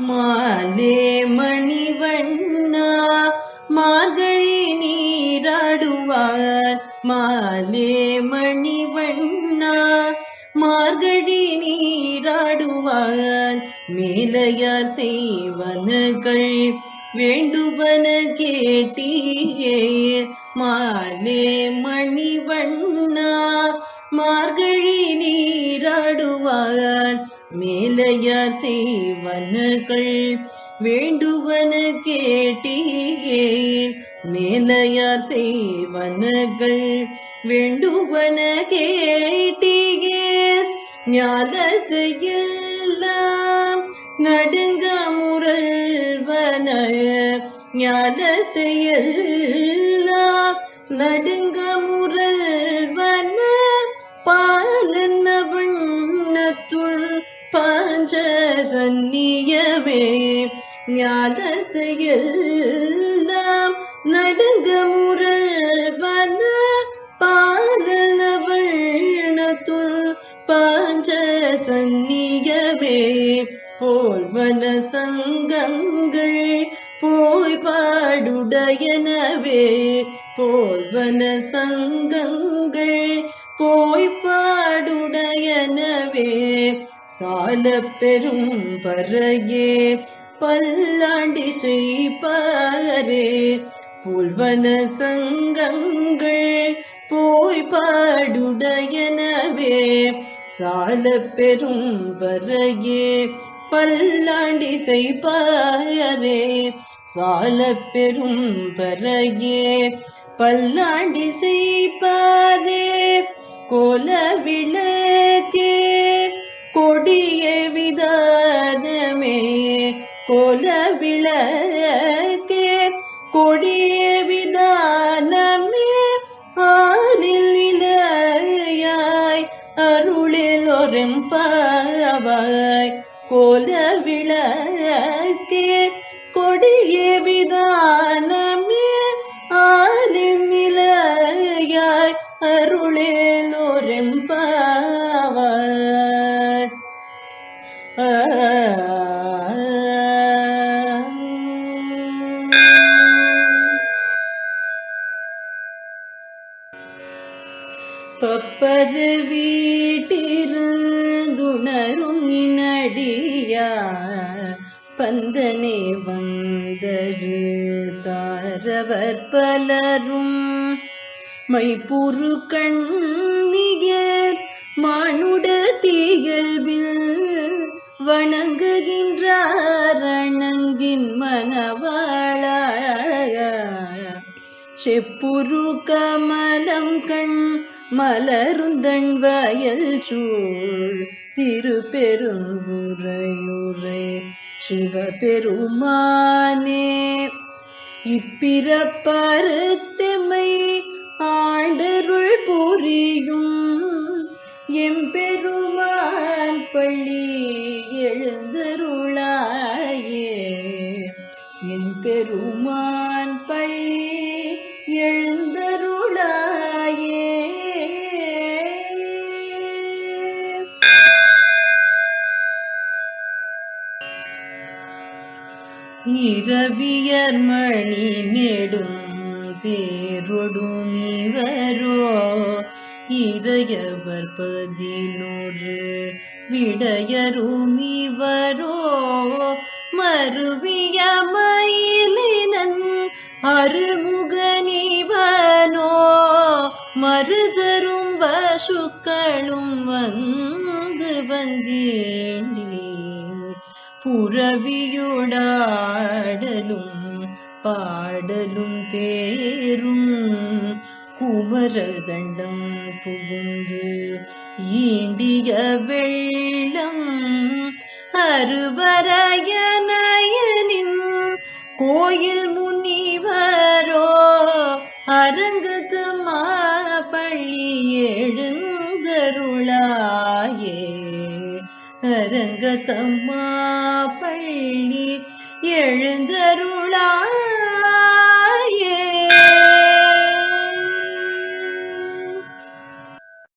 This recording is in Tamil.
மாலே மணிவண்ணா மார்கழி நீராடுவார். மாலே மணிவண்ணா மார்கழி நீராடுவார். மேலையார் செய்வனகள் வேண்டுவன கேட்டியே. மாலே மணிவண்ணா மார்கழி நீராடுவார். மேலையார் செய்வனகள் வேண்டுவன கேட்டியே. மேலையார் செய்வனகள் வேண்டுவன கேட்டியே. ஞாலத்து எல்லாம் நடுங்க முரல்வன. ஞாலத்து எல்லாம் நடுங்க முரல்வன. பாலன வண்ணத்துள் பாஞ்ச சந்நியமே. ஞாலத்து எல்லாம் நடுங்க முரல்வன. பாலன வண்ணத்துள் பாஞ்ச சந்நியமே. போல்வன சங்கங்கள் போய் பாடுடையனவே. போல்வன சங்கங்கள் போய் பாடுடையனவே. சால பெரும் பறையே பல்லாண்டி செய்பாரே. புல்வன சங்கங்கள் போய் பாடுடையனவே. சால பெரும் பறையே பல்லாண்டி செய்பாரே. சால பெரும் பறையே பல்லாண்டி செய்பாரே. கோல விளக்கே கொடிய விதானமே. கோல விளக்கே கொடிய விதானமே. ஆலில் இலையாய் அருளில் ஒரும்பாவாய். கோல விளக்கே கொடிய விதானமே. ஆலில் இலையாய் அருளில் ஒரும்பாவாய். பப்பரு வீட்டிருந்துணரும் நினடியா. பந்தனே வந்தரு தாரவர் பலரும் மைப்புரு கண்ணியர் மானுட திகழ்வில் வணங்குகின்றார் அணங்கின் மனவாள. செப்புரு கமலம் கண் மலருந்தன் வயல் சூழ் திருப்பெருந்துறையுரை சிவபெருமானே. இப்பிறப்பறுத்தெம்மை ஆண்டருள் புரியும் எம்பெருமான் பள்ளி எழுந்தருளாயே. எம்பெருமான் பள்ளி எழுந்தருளாயே. இரவியர் மணி நெடும் தேரொடும் இவரோ. இறையவர் 11 விடையரும் இவரோ. மருவிய மயிலினன் அருமுகனிவனோ. மருதரும் வசுக்களும் வந்து வந்தேண்டி. புரவியோடாடலும் பாடலும் தேரும் குமரதண்டம் புகுந்து ஈண்டிய வெள்ளம். அருவரையனயனின் கோயில் முனிவரோ. அரங்கத்து மாப்பள்ளி எழுந்தருளாயே. அரங்கத்தம்மா பள்ளி எழுந்தருளாய்